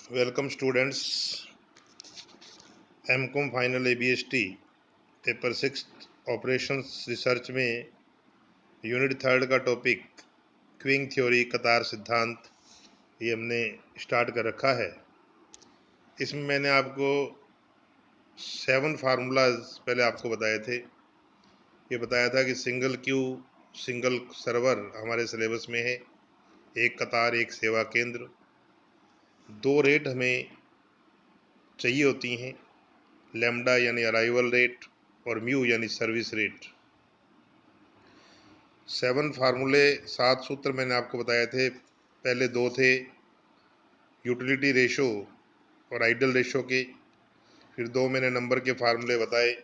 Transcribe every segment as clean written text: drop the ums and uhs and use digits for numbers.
Welcome students. MCom final ABST paper 6 operations research में unit 3 का topic Qing theory कतार सिद्धांत ये हमने स्टार्ट कर रखा है। इसमें मैंने आपको 7 फार्मूलाज पहले आपको बताए थे। ये बताया था कि सिंगल क्यू सिंगल सर्वर हमारे सिलेबस में है, एक कतार एक सेवा केंद्र, 2 रेट हमें चाहिए होती हैं, लैम्डा यानी अराइवल रेट और म्यू यानी सर्विस रेट। 7 फार्मूले 7 सूत्र मैंने आपको बताए थे। पहले 2 थे यूटिलिटी रेशो और आइडल रेशो के, फिर 2 मैंने नंबर के फार्मूले बताए,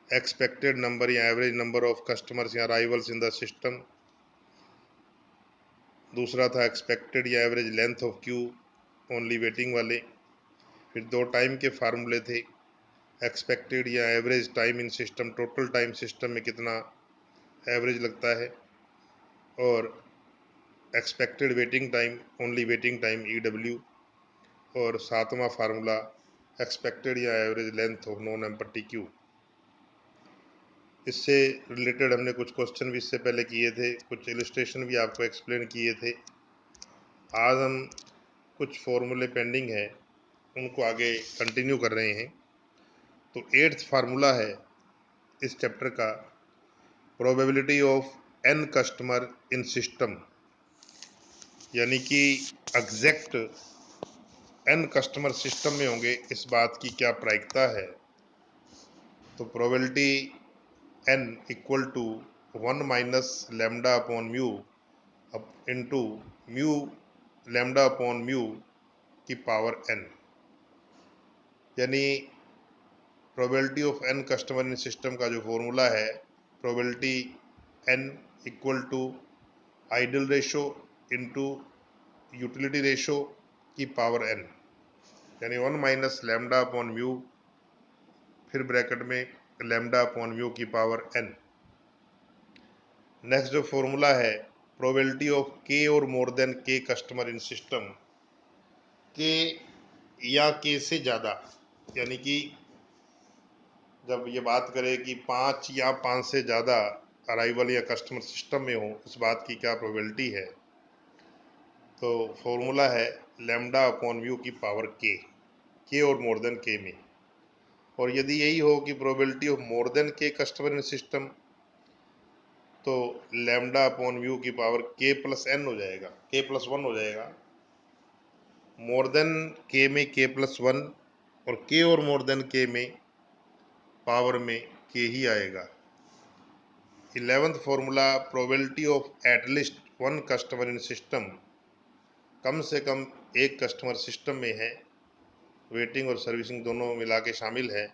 एक्सपेक्टेड नंबर या एवरेज नंबर ऑफ कस्टमर्स या अराइवल्स इन द सिस्टम, दूसरा था एक्सपेक्टेड या average length of Q only waiting वाले, फिर 2 टाइम के फार्मूले थे, एक्सपेक्टेड या average time in system, total time system में कितना एवरेज लगता है, और expected waiting time only waiting time EW, और 7वां फार्मूला एक्सपेक्टेड या average length of non empty Q. इससे रिलेटेड हमने कुछ क्वेश्चन भी इससे पहले किए थे, कुछ इलस्ट्रेशन भी आपको एक्सप्लेन किए थे। आज हम कुछ फॉर्मूले पेंडिंग है उनको आगे कंटिन्यू कर रहे हैं। तो 8th फार्मूला है इस चैप्टर का, probability of n customer in system, यानी कि एग्जैक्ट n कस्टमर सिस्टम में होंगे इस बात की क्या प्रायिकता है। तो probability n equal to 1 minus lambda upon mu into mu lambda upon mu की पावर n, यानी probability of n customer in system का जो फॉर्मूला है, probability n equal to idle ratio into utility ratio की power n, यानी 1 minus lambda upon mu फिर bracket में lambda upon mu की पावर n। नेक्स्ट जो फॉर्मूला है, प्रोबेबिलिटी ऑफ k और more than k customer in system, k या k से ज़्यादा, यानी कि जब ये बात करें कि 5 या 5 से ज़्यादा अराइवल या कस्टमर सिस्टम में हो, इस बात की क्या प्रोबेबिलिटी है। तो फॉर्मूला है लैम्डा अपॉन म्यू की पावर k और मोर देन k में। और यदि यही हो कि probability of more than k customer in system, तो लैम्डा अपॉन म्यू की पावर k प्लस n हो जाएगा, k प्लस 1 हो जाएगा। मोर देन k में k प्लस 1 और k और मोर देन k में पावर में k ही आएगा। 11th formula, probability of at least 1 customer in system, कम से कम एक कस्टमर सिस्टम में है, वेटिंग और सर्विसिंग दोनों मिला के शामिल है,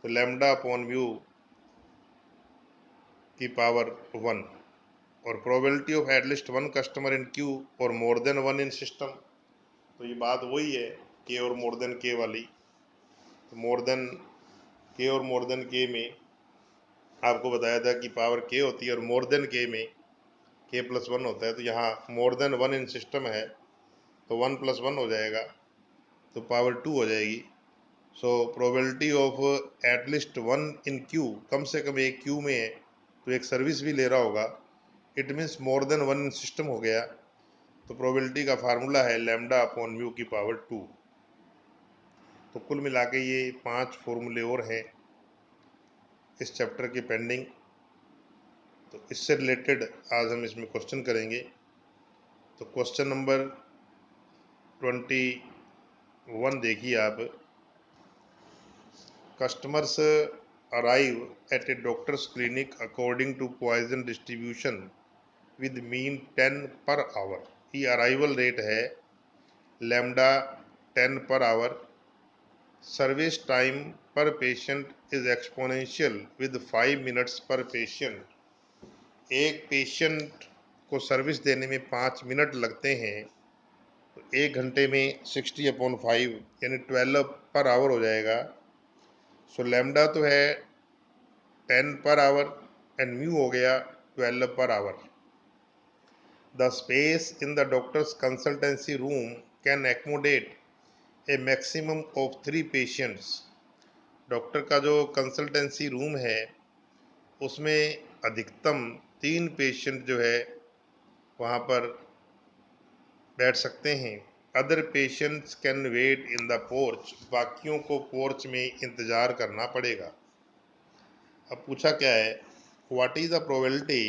तो लैम्डा अपॉन म्यू की पावर 1, और probability of at least 1 customer in Q और मोर देन 1 इन सिस्टम, तो ये बात वही है के और मोर देन के वाली। तो मोर देन के और मोर देन के में आपको बताया था कि पावर के होती है और मोर देन के में के प्लस 1 होता है। तो यहाँ मोर देन 1 इन सिस्टम है तो 1 प्लस 1 हो जाएगा, तो पावर 2 हो जाएगी। So probability of at least 1 in queue, कम से कम एक क्यू में है तो एक सर्विस भी ले रहा होगा, it means more than 1 in system हो गया। तो प्रोबेबिलिटी का फार्मूला है लैम्डा अपॉन म्यू की पावर 2। तो कुल मिला के ये 5 फॉर्मूले और हैं इस चैप्टर के पेंडिंग। तो इससे रिलेटेड आज हम इसमें क्वेश्चन करेंगे। तो क्वेश्चन नंबर 21 देखिए आप, customers arrive at a doctor's clinic according to Poisson distribution with mean 10 per our. ये अराइवल रेट है lambda 10 per hour, service time per patient is exponential with 5 minutes per patient. एक patient को service देने में 5 minute लगते हैं, तो 1 घंटे में 60/5 यानी 12 पर आवर हो जाएगा। सो लैम्डा तो है 10 पर आवर एंड म्यू हो गया 12 per hour. The space in the doctors consultancy room can accommodate A maximum of 3 patients. Doctor का जो कंसल्टेंसी रूम है उसमें अधिकतम 3 पेशेंट जो है वहाँ पर बैठ सकते हैं। Other patients can wait in the porch, बाकियों को पोर्च में इंतज़ार करना पड़ेगा। अब पूछा क्या है, what is the probability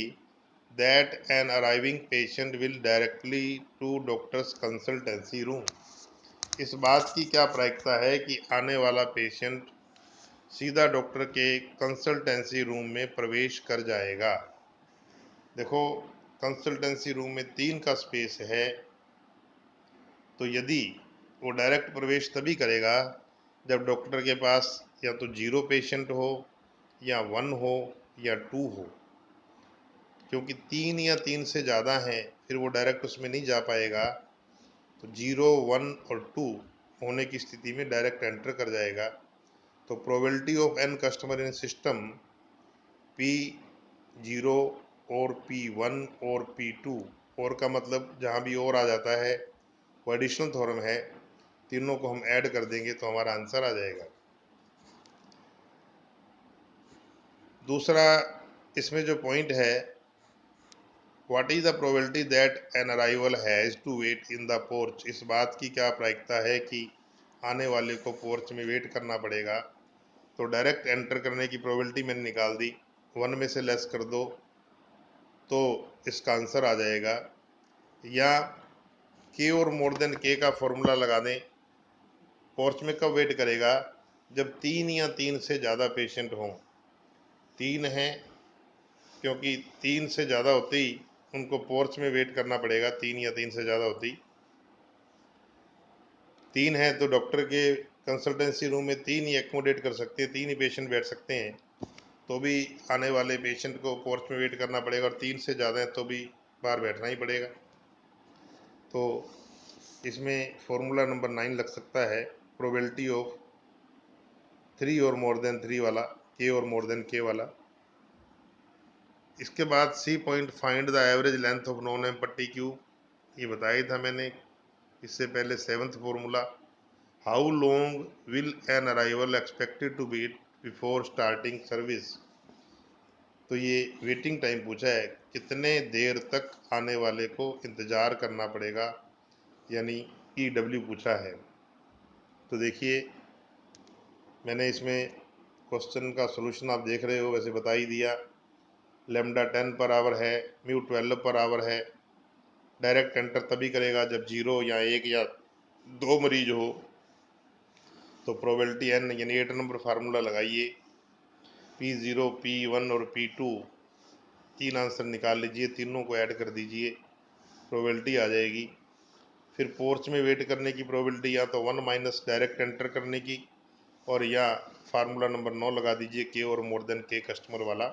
that an arriving patient will directly to doctor's consultancy room. इस बात की क्या प्रायिकता है कि आने वाला पेशेंट सीधा डॉक्टर के कंसल्टेंसी रूम में प्रवेश कर जाएगा। देखो, कंसल्टेंसी रूम में 3 का स्पेस है, तो यदि वो डायरेक्ट प्रवेश तभी करेगा जब डॉक्टर के पास या तो 0 पेशेंट हो या 1 हो या 2 हो, क्योंकि 3 या 3 से ज़्यादा हैं फिर वो डायरेक्ट उसमें नहीं जा पाएगा। तो 0, 1 और 2 होने की स्थिति में डायरेक्ट एंटर कर जाएगा। तो probability of an customer in system P0 और P1 और P2, और का मतलब जहाँ भी और आ जाता है वो एडिशनल थ्योरम है, तीनों को हम ऐड कर देंगे तो हमारा आंसर आ जाएगा। दूसरा इसमें जो पॉइंट है, what is the probability that an arrival has to wait in the porch. इस बात की क्या प्रायिकता है कि आने वाले को पोर्च में वेट करना पड़ेगा। तो डायरेक्ट एंटर करने की प्रोबेबिलिटी मैंने निकाल दी, 1 में से लेस कर दो तो इसका आंसर आ जाएगा। या के और मोर देन के का फॉर्मूला लगा दें। पोर्च में कब वेट करेगा, जब 3 या 3 से ज़्यादा पेशेंट हों। 3 हैं, क्योंकि 3 से ज़्यादा होते ही उनको पोर्च में वेट करना पड़ेगा, 3 या 3 से ज़्यादा होती। 3 है तो डॉक्टर के कंसल्टेंसी रूम में 3 ही एकोमोडेट कर सकते हैं, 3 ही पेशेंट बैठ सकते हैं, तो भी आने वाले पेशेंट को पोर्च में वेट करना पड़ेगा। और 3 से ज़्यादा है तो भी बाहर बैठना ही पड़ेगा। तो इसमें फॉर्मूला नंबर 9 लग सकता है, प्रोबेबिलिटी ऑफ 3 और मोर देन 3 वाला, के और मोर देन के वाला। इसके बाद C point, find the average length of non empty queue, ये बताया था मैंने इससे पहले। 7th formula, how long will an arrival expected to wait before starting service. तो ये वेटिंग टाइम पूछा है, कितने देर तक आने वाले को इंतज़ार करना पड़ेगा, यानी EW पूछा है। तो देखिए, मैंने इसमें क्वेश्चन का सॉल्यूशन आप देख रहे हो, वैसे बता ही दिया। लेमडा 10 पर आवर है, म्यू 12 पर आवर है। डायरेक्ट एंटर तभी करेगा जब 0 या 1 या 2 मरीज हो। तो प्रोबेबिलिटी n यानी 8 नंबर फार्मूला लगाइए। P0, P1 और P2 3 आंसर निकाल लीजिए, तीनों को ऐड कर दीजिए, प्रोबेबिलिटी आ जाएगी। फिर पोर्च में वेट करने की प्रोबेबिलिटी या तो 1 माइनस डायरेक्ट एंटर करने की, और या फार्मूला नंबर 9 लगा दीजिए, के और मोर देन के कस्टमर वाला।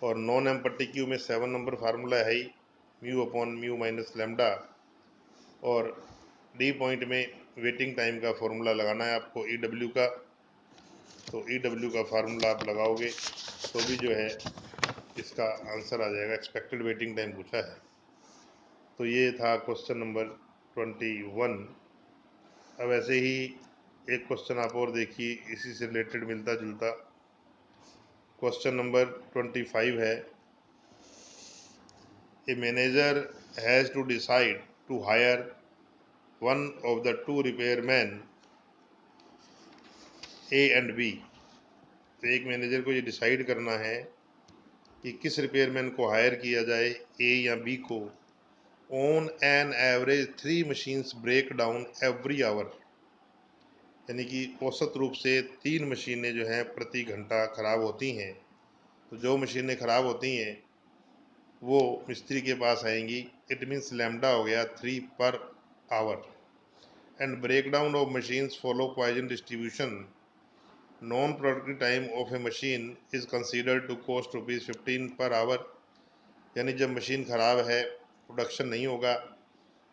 और नॉन एम पट्टी क्यू में 7 नंबर फार्मूला है ही, mu upon mu minus lambda. और डी पॉइंट में वेटिंग टाइम का फॉर्मूला लगाना है आपको, EW का। तो EW का फार्मूला आप लगाओगे तो भी जो है इसका आंसर आ जाएगा। एक्सपेक्टेड वेटिंग टाइम पूछा है। तो ये था क्वेश्चन नंबर 21। अब ऐसे ही एक क्वेश्चन आप और देखिए, इसी से रिलेटेड मिलता जुलता। क्वेश्चन नंबर 25 है, a manager has to decide to hire one of the 2 repairman A and B। तो एक मैनेजर को ये डिसाइड करना है कि किस रिपेयरमैन को हायर किया जाए, A या B को। On an average 3 machines break down every hour, यानी कि औसत रूप से 3 मशीनें जो हैं प्रति घंटा खराब होती हैं। तो जो मशीनें खराब होती हैं वो मिस्त्री के पास आएंगी। इट मीन्स लैम्डा हो गया 3 पर hour. And break down of machines follow Poisson distribution. Non productive time of a machine is considered to cost ₹15 per our, यानी जब मशीन ख़राब है, प्रोडक्शन नहीं होगा,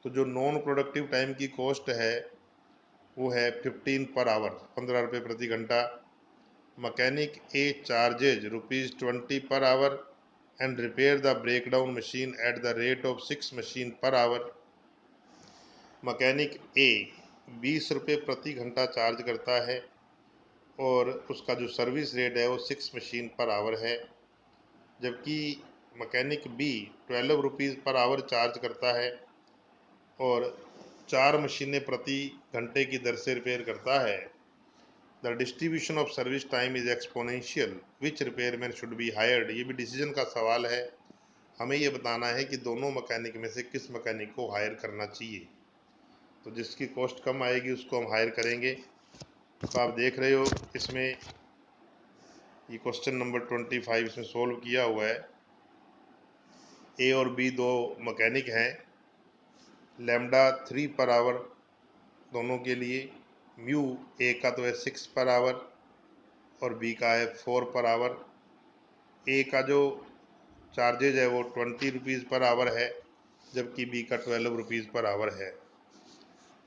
तो जो नॉन प्रोडक्टिव टाइम की कॉस्ट है वो है 15 पर आवर, 15 रुपये प्रति घंटा। Mechanic A charges ₹20 per hour and repair the break down machine at the rate of 6 machine per hour. Mechanic A ₹20 प्रति घंटा चार्ज करता है और उसका जो सर्विस रेट है वो 6 मशीन पर आवर है, जबकि mechanic B ₹12 per hour charge करता है और 4 मशीनें प्रति घंटे की दर से रिपेयर करता है। The distribution of service time is exponential, which repairman should be hired. ये भी डिसीजन का सवाल है। हमें ये बताना है कि दोनों मैकेनिक में से किस मैकेनिक को हायर करना चाहिए। तो जिसकी कॉस्ट कम आएगी उसको हम हायर करेंगे। तो आप देख रहे हो इसमें ये क्वेश्चन नंबर 25 इसमें सोल्व किया हुआ है। ए और बी दो मैकेनिक हैं, लैम्डा 3 पर आवर दोनों के लिए, म्यू ए का तो है 6 पर आवर और बी का है 4 पर आवर। ए का जो चार्जेज है वो ₹20 पर आवर है, जबकि बी का ₹12 पर आवर है।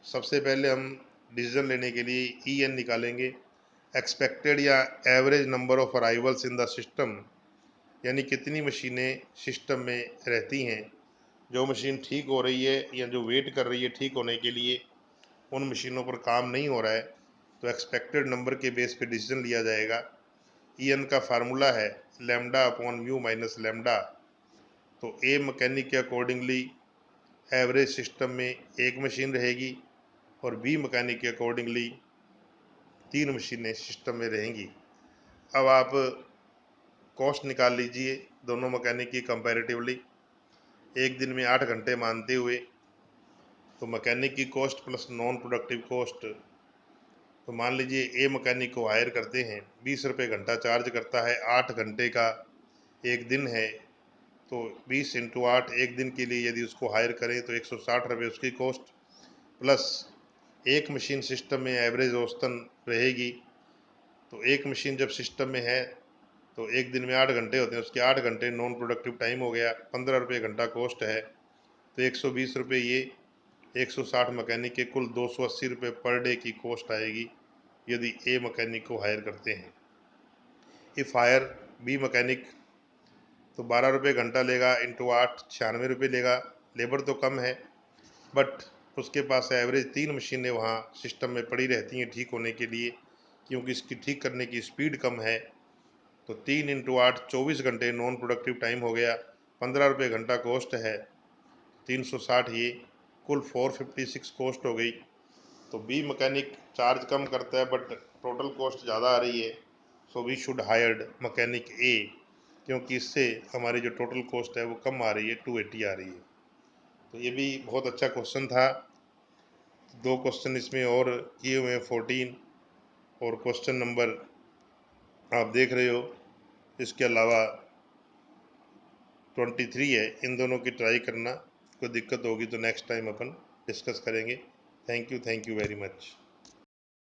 सबसे पहले हम डिसीजन लेने के लिए ई एन निकालेंगे, एक्सपेक्टेड या average number of arrivals in the system, यानी कितनी मशीनें सिस्टम में रहती हैं। जो मशीन ठीक हो रही है या जो वेट कर रही है ठीक होने के लिए, उन मशीनों पर काम नहीं हो रहा है, तो एक्सपेक्टेड नंबर के बेस पे डिसीजन लिया जाएगा। ई एन का फार्मूला है lambda upon mu minus lambda. तो ए मैकेनिक के अकॉर्डिंगली एवरेज सिस्टम में एक मशीन रहेगी और बी मैकेनिक के अकॉर्डिंगली 3 मशीनें सिस्टम में रहेंगी। अब आप कॉस्ट निकाल लीजिए दोनों मैकेनिक की कंपैरेटिवली। एक दिन में 8 घंटे मानते हुए तो मैकेनिक की cost plus non productive cost, तो मान लीजिए ए मैकेनिक को हायर करते हैं, ₹20 घंटा चार्ज करता है, 8 घंटे का एक दिन है, तो 20 इंटू 8 एक दिन के लिए यदि उसको हायर करें तो ₹160 उसकी कॉस्ट, प्लस एक मशीन सिस्टम में एवरेज औसतन रहेगी। तो एक मशीन जब सिस्टम में है तो एक दिन में 8 घंटे होते हैं, उसके 8 घंटे नॉन प्रोडक्टिव टाइम हो गया, ₹15 घंटा कॉस्ट है, तो ₹120 ये, 160 मैकेनिक के कुल ₹280 पर डे की कॉस्ट आएगी यदि ए मैकेनिक को हायर करते हैं। इफ़ हायर बी मैकेनिक तो ₹12 घंटा लेगा, इंटू 8 ₹96 लेगा। लेबर तो कम है बट उसके पास एवरेज 3 मशीनें वहाँ सिस्टम में पड़ी रहती हैं ठीक होने के लिए, क्योंकि इसकी ठीक करने की स्पीड कम है। तो 3 इंटू 8 24 घंटे नॉन प्रोडक्टिव टाइम हो गया, ₹15 घंटा कॉस्ट है, 360 ये, कुल 456 कॉस्ट हो गई। तो बी मैकेनिक चार्ज कम करता है बट टोटल कॉस्ट ज़्यादा आ रही है, so we should hired mechanic A, क्योंकि इससे हमारी जो टोटल कॉस्ट है वो कम आ रही है, 280 आ रही है। तो ये भी बहुत अच्छा क्वेश्चन था। दो क्वेश्चन इसमें और किए हुए हैं 14, और क्वेश्चन नंबर आप देख रहे हो, इसके अलावा 23 है। इन दोनों की ट्राई करना, कोई दिक्कत होगी तो नेक्स्ट टाइम अपन डिस्कस करेंगे। Thank you very much.